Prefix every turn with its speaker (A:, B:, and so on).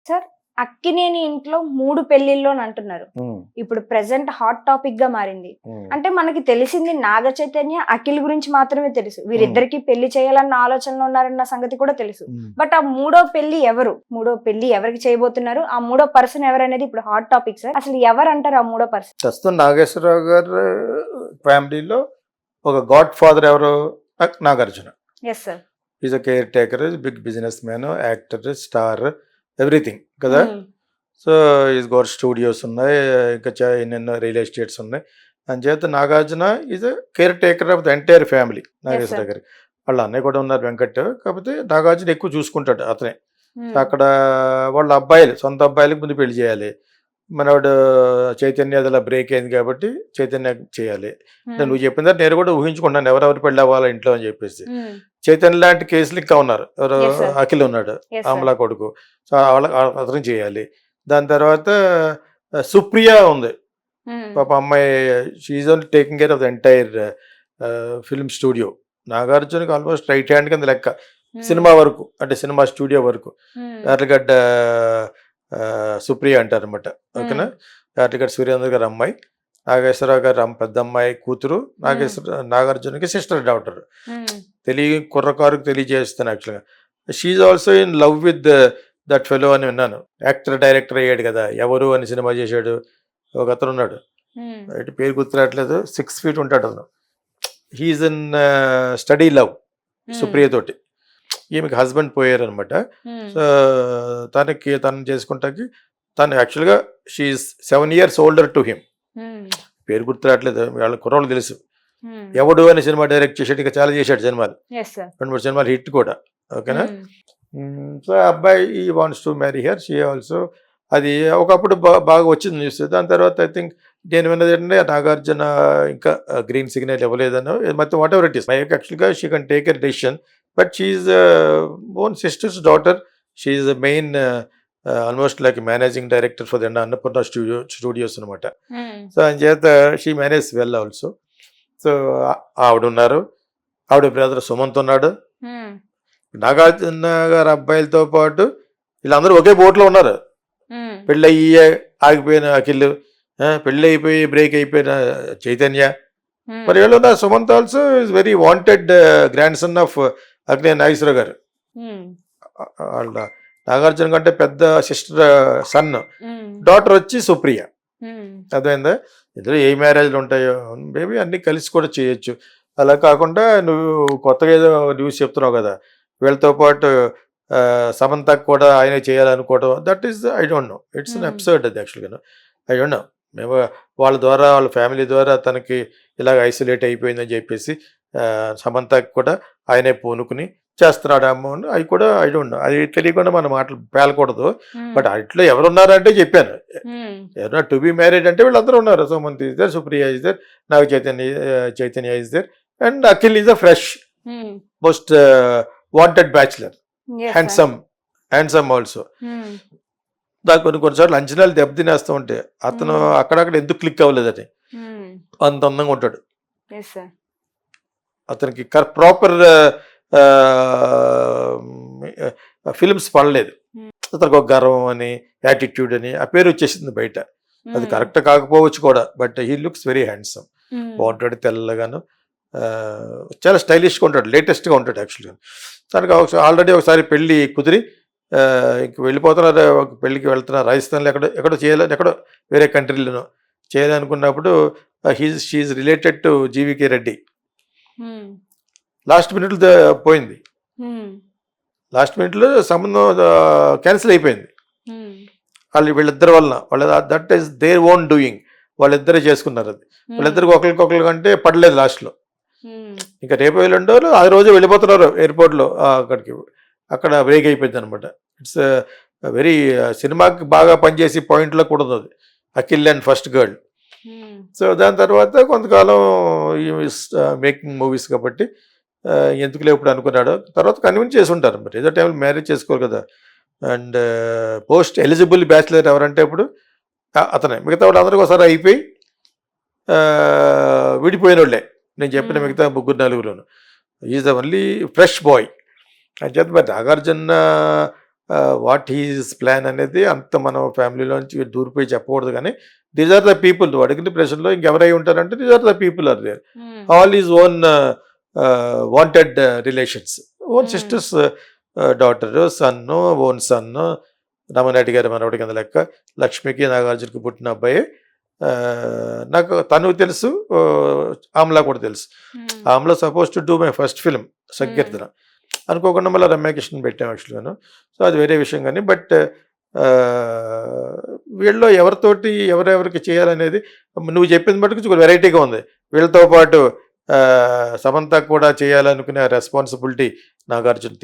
A: Sir, Akkineni ఇంట్లో 3 పెళ్ళిళ్ళు అని అంటున్నారు.
B: ఉమ్,
A: ఇప్పుడు ప్రెజెంట్ హాట్ టాపిక్ గా మారింది.
B: ఉమ్,
A: అంటే మనకి తెలిసింది నాగ చైతన్య, అఖిల్ గురించి మాత్రమే తెలుసు.
B: ఉమ్,
A: వీరిద్దరికి పెళ్లి చేయాలన్న ఆలోచనలో ఉన్నారన్న సంగతి కూడా తెలుసు.
B: ఉమ్.
A: బట్ ఆ మూడో పెళ్లి ఎవరు? మూడో పెళ్లి ఎవరికి చేయబోతున్నారు? ఆ మూడో పర్సన్ ఎవరనేది ఇప్పుడు హాట్ టాపిక్ సార్. అసలు ఎవరు అంటారు ఆ మూడో పర్సన్?
B: ప్రస్తుతం నాగేశ్వరరావు గారు ఫ్యామిలీలో ఒక గాడ్ ఫాదర్ ఎవరు? Nagarjuna.
A: Yes sir.
B: Is a caretaker, big businessman, actor, star, everything కదా. సో ఈజ్ గోర్ స్టూడియోస్ ఉన్నాయి, ఇంకా ఎన్నెన్నో రియల్ ఎస్టేట్స్ ఉన్నాయి. అంచేత Nagarjuna is a caretaker of the entire family. Nageswara Rao గారి వాళ్ళ అన్నయ్య కూడా ఉన్నారు వెంకట్, కాకపోతే నాగార్జున ఎక్కువ చూసుకుంటాడు అతనే. అక్కడ వాళ్ళ అబ్బాయిలు, సొంత అబ్బాయిలకు ముందు పెళ్లి చేయాలి. మనవాడు చైతన్య అలా బ్రేక్ అయింది కాబట్టి చైతన్య చేయాలి. నువ్వు చెప్పిన తర్వాత నేను కూడా ఊహించుకున్నాను ఎవరెవరు పెళ్ళి అవ్వాలి ఇంట్లో అని చెప్పేసి. చైతన్య లాంటి కేసులు ఇంకా ఉన్నారు. ఎవరు?
A: Yes, sir.
B: అఖిల్ ఉన్నాడు,
A: Yes, sir.
B: అమలా కొడుకు. సో వాళ్ళ అతను చేయాలి. దాని తర్వాత సుప్రియ ఉంది, పాప అమ్మాయి. She only taking care of the entire film studio. నాగార్జునకి ఆల్మోస్ట్ రైట్ హ్యాండ్ కింద లెక్క సినిమా వరకు, అంటే సినిమా స్టూడియో వరకు. యార్లగడ్డ సుప్రియ అంటారు అనమాట. ఓకేనా. యార్లగడ్డ సురేంద్ర గారు అమ్మాయి, నాగేశ్వరరావు గారు పెద్ద అమ్మాయి కూతురు, నాగార్జునకి సిస్టర్ డాక్టర్. కుర్రకారుకు తెలియజేస్తాను యాక్చువల్గా. She is also in love with that fellow అని విన్నాను. యాక్టర్ డైరెక్టర్ అయ్యాడు కదా, ఎవరు అని సినిమా చేశాడు. ఒక అతను ఉన్నాడు, అయితే పేరు గుర్తురావట్లేదు, 6 feet ఉంటాడు అతను. He is in steady love Supriya తోటి. ఈమెకి హస్బెండ్ పోయారు అనమాట. సో తను చేసుకుంటాకి తను యాక్చువల్గా she is 7 years older to him. పేరు గుర్తురావట్లేదు, వాళ్ళ కుర్రోళ్ళు తెలుసు. ఎవడు అనే సినిమా డైరెక్ట్ చేసాడు, ఇంకా చాలా చేశాడు సినిమాలు, 2-3 సినిమాలు హిట్ కూడా. ఓకేనా. సో అబ్బాయి ఈ wants to marry her, she also. అది ఒకప్పుడు బాగా వచ్చింది న్యూస్. దాని తర్వాత ఐ థింక్ నేను విన్నది ఏంటంటే నాగార్జున ఇంకా గ్రీన్ సిగ్నల్ ఇవ్వలేదనో మొత్తం వాట్ ఎవర్ ఇట్ ఈస్. యాక్చువల్గా she can take a decision, but she is own sisters daughter. She is main almost like managing director for the Annapurna studios అనమాట. సో అంచేత she manage well also. So ఆవిడ ఉన్నారు, ఆవిడ brother Sumanth ఉన్నాడు. నాగార్జున గారు అబ్బాయిలతో పాటు వీళ్ళందరూ ఒకే బోట్లో ఉన్నారు. పెళ్ళి అయ్యి ఆగిపోయిన అఖిల్, పెళ్ళి అయిపోయి బ్రేక్ అయిపోయిన చైతన్య. మరి వీళ్ళు ఉన్న Sumanth also is very wanted grandson of Akkineni Nageswara Rao గారు. వాళ్ళ నాగార్జున కంటే పెద్ద సిస్టర్ సన్, డాటర్ వచ్చి సుప్రియ. అర్థమైందా? ఇద్దరు ఏ మ్యారేజ్లు ఉంటాయో మేబీ అన్ని కలిసి కూడా చేయొచ్చు. అలా కాకుండా నువ్వు కొత్తగా ఏదో న్యూస్ చెప్తున్నావు కదా, వీళ్ళతో పాటు సమంతకు కూడా ఆయనే చేయాలనుకోవడం, that is I don't know, it's an absurd అది యాక్చువల్గా. I don't know. మేము వాళ్ళ ద్వారా, వాళ్ళ ఫ్యామిలీ ద్వారా తనకి ఇలాగ ఐసోలేట్ అయిపోయిందని చెప్పేసి సమంతకు కూడా ఆయనే పూనుకుని చేస్తున్నాడేమో అని అవి కూడా ఐ డోంట్ నో. అది తెలియకుండా మన మాటలు పేలకూడదు. బట్ అట్లా ఎవరున్నారంటే చెప్పాను, ఎవరన్నా టు బి మ్యారీడ్ అంటే వీళ్ళందరూ ఉన్నారు. Sumanth is there, Supriya is there, Naga Chaitanya is there, and Akhil is a fresh most wanted bachelor, handsome also. దానికి కొన్నిసార్లు అంచనాలు దెబ్బతినేస్తూ ఉంటే అతను అక్కడక్కడ ఎందుకు క్లిక్ అవ్వలేదని. అంత అందంగా ఉంటాడు అతనికి, ప్రాపర్ ఫిల్మ్స్ పడలేదు. అతనికి ఒక గర్వం అని, యాటిట్యూడ్ అని ఆ పేరు వచ్చేసింది బయట. అది కరెక్ట్ కాకపోవచ్చు కూడా, but he looks very handsome. బాగుంటాడు, తెల్లగాను, చాలా స్టైలిష్గా ఉంటాడు, లేటెస్ట్గా ఉంటాడు యాక్చువల్గా. తనకు ఆల్రెడీ ఒకసారి పెళ్ళి కుదిరి ఇంక వెళ్ళిపోతున్నారు, పెళ్ళికి వెళ్తున్నారు రాజస్థాన్లో, ఎక్కడో చేయాలని, ఎక్కడో వేరే కంట్రీలోనో చేయాలనుకున్నప్పుడు she is related to GVK Reddy. Last మినిట్లో పోయింది, లాస్ట్ మినిట్లో సంబంధం క్యాన్సిల్ అయిపోయింది. వీళ్ళిద్దరి వలన, that is their own doing. వాళ్ళిద్దరే చేసుకున్నారు అది. వాళ్ళిద్దరికి ఒకరికొకరు కంటే పడలేదు లాస్ట్లో. ఇంకా రేపు వెళ్ళండో ఆ రోజు వెళ్ళిపోతున్నారు ఎయిర్పోర్ట్లో అక్కడికి, అక్కడ బ్రేక్ అయిపోయింది అనమాట. ఇట్స్ వెరీ సినిమాకి బాగా పనిచేసి పాయింట్లో కూడా ఉంది అది, Akhil and first girl. So దాని తర్వాత కొంతకాలం మేకింగ్ మూవీస్ కాబట్టి ఎందుకు లేప్పుడు అనుకున్నాడు. తర్వాత కన్విన్స్ చేసి ఉంటారు, మరి ఏదో టైంలో మ్యారేజ్ చేసుకోరు కదా. అండ్ పోస్ట్ ఎలిజిబుల్ బ్యాచిలర్ ఎవరంటే ఇప్పుడు అతనే. మిగతా వాళ్ళు అందరికీ ఒకసారి అయిపోయి విడిపోయిన వాళ్ళే, నేను చెప్పిన మిగతా 3-4 is the only fresh boy. అని చేత మరి నాగార్జున వాట్ హీస్ ప్లాన్ అనేది అంత మనం ఫ్యామిలీలోంచి దూరిపోయి చెప్పకూడదు, కానీ దీస్ ఆర్ ద పీపుల్. నువ్వు అడిగిన ప్రశ్నలో ఇంకెవరై ఉంటారంటే these are the people are there. All is own wanted relations, own sisters daughter, son, own son, Ramanaidu గారి మనవడి కింద లెక్క. లక్ష్మికి నాగార్జునకి పుట్టిన అబ్బాయి. నాకు తను తెలుసు, ఆమ్లా కూడా తెలుసు. Amla suppose to do my first film సంకీర్తన, అనుకోకుండా మళ్ళీ రమ్యకృష్ణన్ పెట్టాం యాక్చువల్గాను. సో అది వేరే విషయం. కానీ బట్ వీళ్ళలో ఎవరితోటి ఎవరెవరికి చేయాలనేది నువ్వు చెప్పింది మటుకు కొంచెం వెరైటీగా ఉంది. వీళ్ళతో పాటు సమంత కూడా చేయాలనుకునే రెస్పాన్సిబిలిటీ నాగార్జున